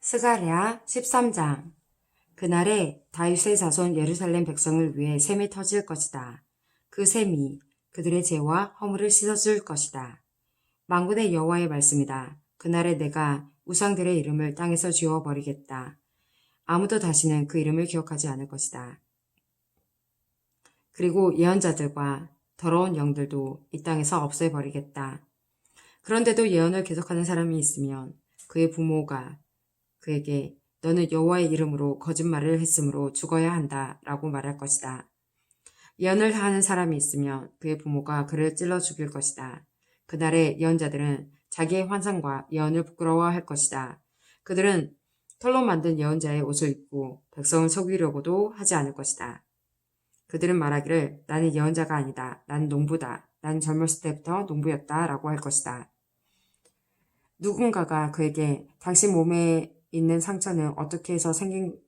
스가랴 13장. 그날에 다윗의 자손 예루살렘 백성을 위해 샘이 터질 것이다. 그 샘이 그들의 죄와 허물을 씻어줄 것이다. 만군의 여호와의 말씀이다. 그날에 내가 우상들의 이름을 땅에서 지워버리겠다. 아무도 다시는 그 이름을 기억하지 않을 것이다. 그리고 예언자들과 더러운 영들도 이 땅에서 없애버리겠다. 그런데도 예언을 계속하는 사람이 있으면 그의 부모가 그에게 너는 여호와의 이름으로 거짓말을 했으므로 죽어야 한다 라고 말할 것이다. 예언을 하는 사람이 있으면 그의 부모가 그를 찔러 죽일 것이다. 그날에 예언자들은 자기의 환상과 예언을 부끄러워할 것이다. 그들은 털로 만든 예언자의 옷을 입고 백성을 속이려고도 하지 않을 것이다. 그들은 말하기를 나는 예언자가 아니다. 나는 농부다. 나는 젊었을 때부터 농부였다 라고 할 것이다. 누군가가 그에게 당신 몸에 있는 상처는 어떻게 해서 생긴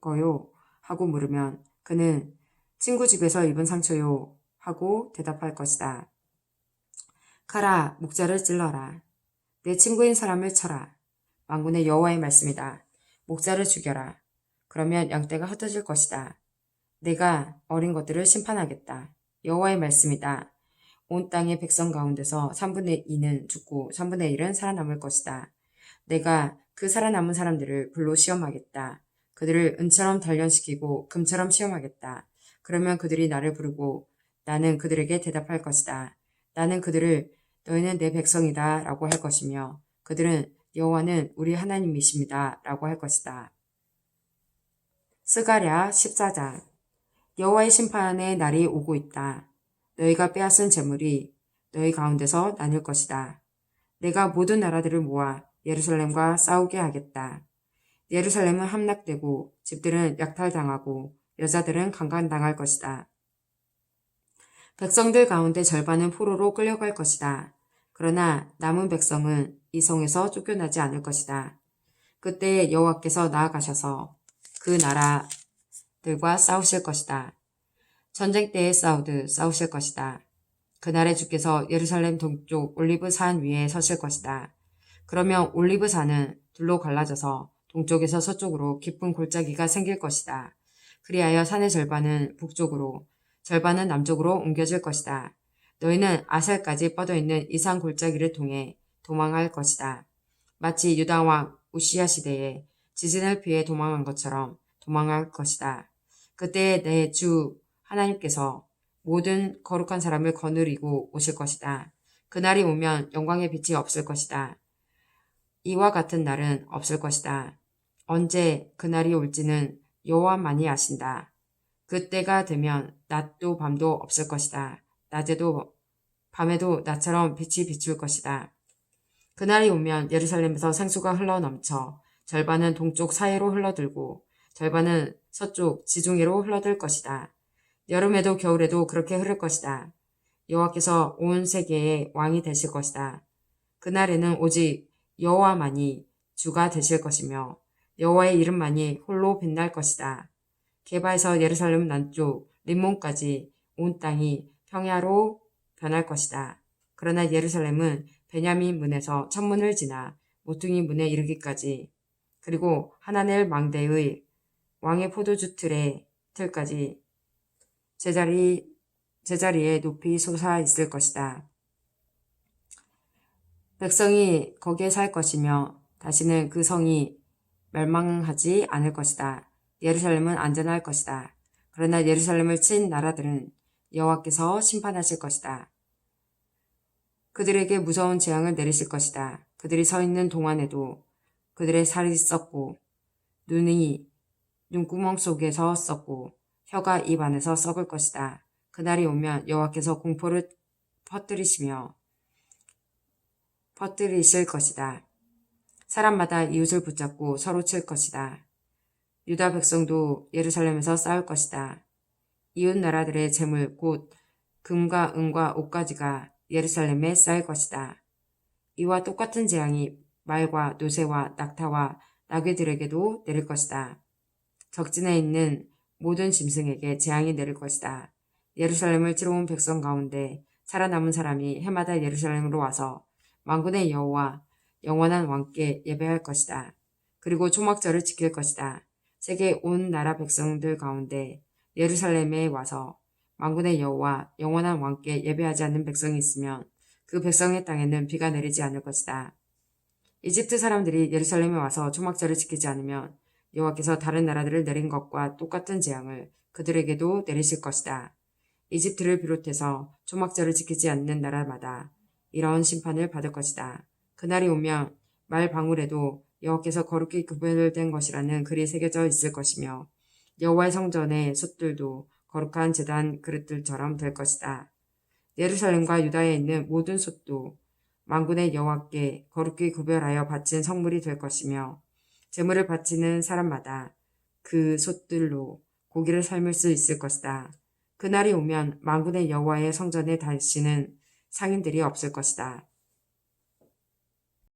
거요? 하고 물으면 그는 친구 집에서 입은 상처요 하고 대답할 것이다. 가라, 목자를 찔러라. 내 친구인 사람을 쳐라. 만군의 여호와의 말씀이다. 목자를 죽여라. 그러면 양떼가 흩어질 것이다. 내가 어린 것들을 심판하겠다. 여호와의 말씀이다. 온 땅의 백성 가운데서 3분의 2는 죽고 3분의 1은 살아남을 것이다. 내가 그 살아남은 사람들을 불로 시험하겠다. 그들을 은처럼 단련시키고 금처럼 시험하겠다. 그러면 그들이 나를 부르고 나는 그들에게 대답할 것이다. 나는 그들을 너희는 내 백성이다 라고 할 것이며 그들은 여호와는 우리 하나님이십니다 라고 할 것이다. 스가랴 14장. 여호와의 심판의 날이 오고 있다. 너희가 빼앗은 재물이 너희 가운데서 나눌 것이다. 내가 모든 나라들을 모아 예루살렘과 싸우게 하겠다. 예루살렘은 함락되고 집들은 약탈당하고 여자들은 강간당할 것이다. 백성들 가운데 절반은 포로로 끌려갈 것이다. 그러나 남은 백성은 이 성에서 쫓겨나지 않을 것이다. 그때 여호와께서 나아가셔서 그 나라들과 싸우실 것이다. 전쟁 때에 싸우듯 싸우실 것이다. 그날에 주께서 예루살렘 동쪽 올리브 산 위에 서실 것이다. 그러면 올리브 산은 둘로 갈라져서 동쪽에서 서쪽으로 깊은 골짜기가 생길 것이다. 그리하여 산의 절반은 북쪽으로, 절반은 남쪽으로 옮겨질 것이다. 너희는 아셀까지 뻗어있는 이 산 골짜기를 통해 도망할 것이다. 마치 유다 왕 우시야 시대에 지진을 피해 도망한 것처럼 도망할 것이다. 그때 내 주 하나님께서 모든 거룩한 사람을 거느리고 오실 것이다. 그날이 오면 영광의 빛이 없을 것이다. 이와 같은 날은 없을 것이다. 언제 그날이 올지는 여호와만이 아신다. 그때가 되면 낮도 밤도 없을 것이다. 낮에도 밤에도 나처럼 빛이 비출 것이다. 그날이 오면 예루살렘에서 생수가 흘러넘쳐 절반은 동쪽 사이로 흘러들고 절반은 서쪽 지중해로 흘러들 것이다. 여름에도 겨울에도 그렇게 흐를 것이다. 여호와께서 온 세계의 왕이 되실 것이다. 그날에는 오직 여호와만이 주가 되실 것이며 여호와의 이름만이 홀로 빛날 것이다. 게바에서 예루살렘 남쪽 림몬까지 온 땅이 평야로 변할 것이다. 그러나 예루살렘은 베냐민 문에서 천문을 지나 모퉁이 문에 이르기까지 그리고 하나넬 망대의 왕의 포도주 틀까지 제자리에 높이 솟아 있을 것이다. 백성이 거기에 살 것이며 다시는 그 성이 멸망하지 않을 것이다. 예루살렘은 안전할 것이다. 그러나 예루살렘을 친 나라들은 여호와께서 심판하실 것이다. 그들에게 무서운 재앙을 내리실 것이다. 그들이 서 있는 동안에도 그들의 살이 썩고 눈이 눈구멍 속에서 썩고 혀가 입 안에서 썩을 것이다. 그날이 오면 여호와께서 공포를 퍼뜨리실 것이다. 사람마다 이웃을 붙잡고 서로 칠 것이다. 유다 백성도 예루살렘에서 싸울 것이다. 이웃 나라들의 재물 곧 금과 은과 옷가지가 예루살렘에 쌓일 것이다. 이와 똑같은 재앙이 말과 노새와 낙타와 나귀들에게도 내릴 것이다. 적진에 있는 모든 짐승에게 재앙이 내릴 것이다. 예루살렘을 치러 온 백성 가운데 살아남은 사람이 해마다 예루살렘으로 와서 만군의 여호와 영원한 왕께 예배할 것이다. 그리고 초막절을 지킬 것이다. 세계 온 나라 백성들 가운데 예루살렘에 와서 만군의 여호와 영원한 왕께 예배하지 않는 백성이 있으면 그 백성의 땅에는 비가 내리지 않을 것이다. 이집트 사람들이 예루살렘에 와서 초막절을 지키지 않으면 여호와께서 다른 나라들을 내린 것과 똑같은 재앙을 그들에게도 내리실 것이다. 이집트를 비롯해서 초막절을 지키지 않는 나라마다 이런 심판을 받을 것이다. 그날이 오면 말 방울에도 여호와께서 거룩히 구별된 것이라는 글이 새겨져 있을 것이며 여호와의 성전의 솥들도 거룩한 제단 그릇들처럼 될 것이다. 예루살렘과 유다에 있는 모든 솥도 만군의 여호와께 거룩히 구별하여 바친 성물이 될 것이며 제물을 바치는 사람마다 그 솥들로 고기를 삶을 수 있을 것이다. 그날이 오면 만군의 여호와의 성전에 다시는 상인들이 없을 것이다.